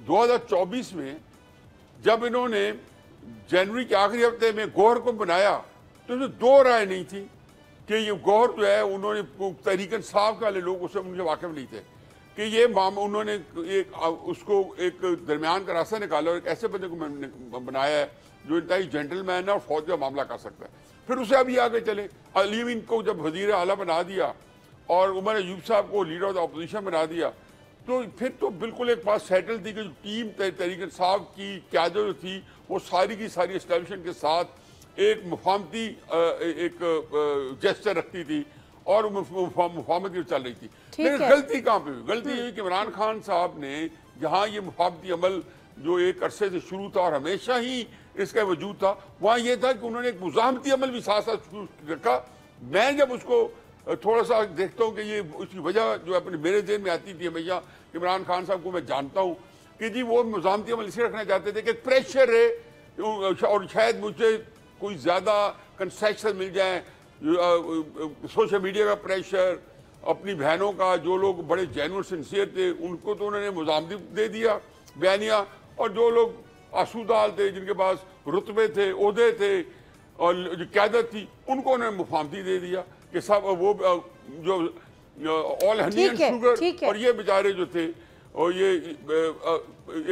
2024 में जब इन्होंने जनवरी के आखिरी हफ्ते में गौहर को बनाया तो इसमें दो राय नहीं थी कि ये गौहर जो है, उन्होंने तहरीक इंसाफ वाले लोग उससे उनके वाकिफ नहीं थे कि ये उन्होंने उसको एक दरमियान का रास्ता निकाला और एक ऐसे बंदे को बनाया है जो इंतहाई जेंटलमैन है और फौज का मामला कर सकता है। फिर उसे अभी आगे चले, अली अमीन को जब वजीर आला बना दिया और उमर अयूब साहब को लीडर ऑफ द अपोजिशन बना दिया, तो फिर तो बिल्कुल एक बात सेटल थी कि जो टीम तहरीक इंसाफ की क्यादत जो थी वो सारी की सारी एस्टेब्लिशमेंट के साथ एक मुफाहमती एक जेस्चर रखती थी और मुफाहमत की चल रही थी। लेकिन गलती कहाँ पे हुई? गलती हुई कि इमरान खान साहब ने जहाँ ये मुफाहमती अमल जो एक अरसे से शुरू था और हमेशा ही इसका वजूद था, वहाँ ये था कि उन्होंने एक मुज़ाहमती अमल भी साथ साथ शुरू रखा। मैं जब उसको थोड़ा सा देखता हूँ कि ये उसकी वजह जो अपने मेरे जेहन में आती थी हमेशा, इमरान खान साहब को मैं जानता हूँ कि जी वो मुज़ाहमती अमल इसलिए रखना चाहते थे कि प्रेशर है और शायद मुझे कोई ज़्यादा कंसेशन मिल जाए, सोशल मीडिया का प्रेशर, अपनी बहनों का, जो लोग बड़े जेन्युइन सिंसियर थे उनको तो उन्होंने मुज़ाहमती दे दिया बयानिया, और जो लोग आसूदाल थे, जिनके पास रुतबे थे, ओहदे थे और जो क़यादत थी, उनको उन्होंने मुफाहमती दे दिया कि सब वो जो ऑल हनी एंड शुगर, और ये बेचारे जो थे और ये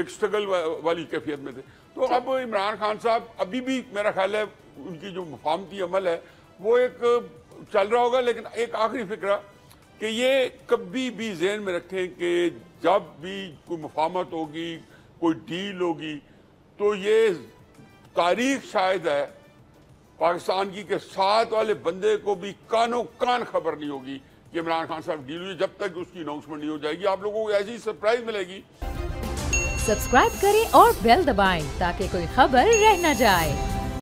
एक स्ट्रगल वाली कैफियत में थे। तो अब इमरान खान साहब अभी भी मेरा ख्याल है उनकी जो मुफाहमती अमल है वो एक चल रहा होगा। लेकिन एक आखिरी फिक्रा कि ये कभी भी जहन में रखें कि जब भी कोई मुफाहमत होगी, कोई डील होगी, तो ये तारीख शायद है पाकिस्तान की के साथ वाले बंदे को भी कानो कान खबर नहीं होगी कि इमरान खान साहब डील हुई, जब तक उसकी अनाउंसमेंट नहीं हो जाएगी। आप लोगों को ऐसी सरप्राइज मिलेगी। सब्सक्राइब करें और बेल दबाएं ताकि कोई खबर रह न जाए।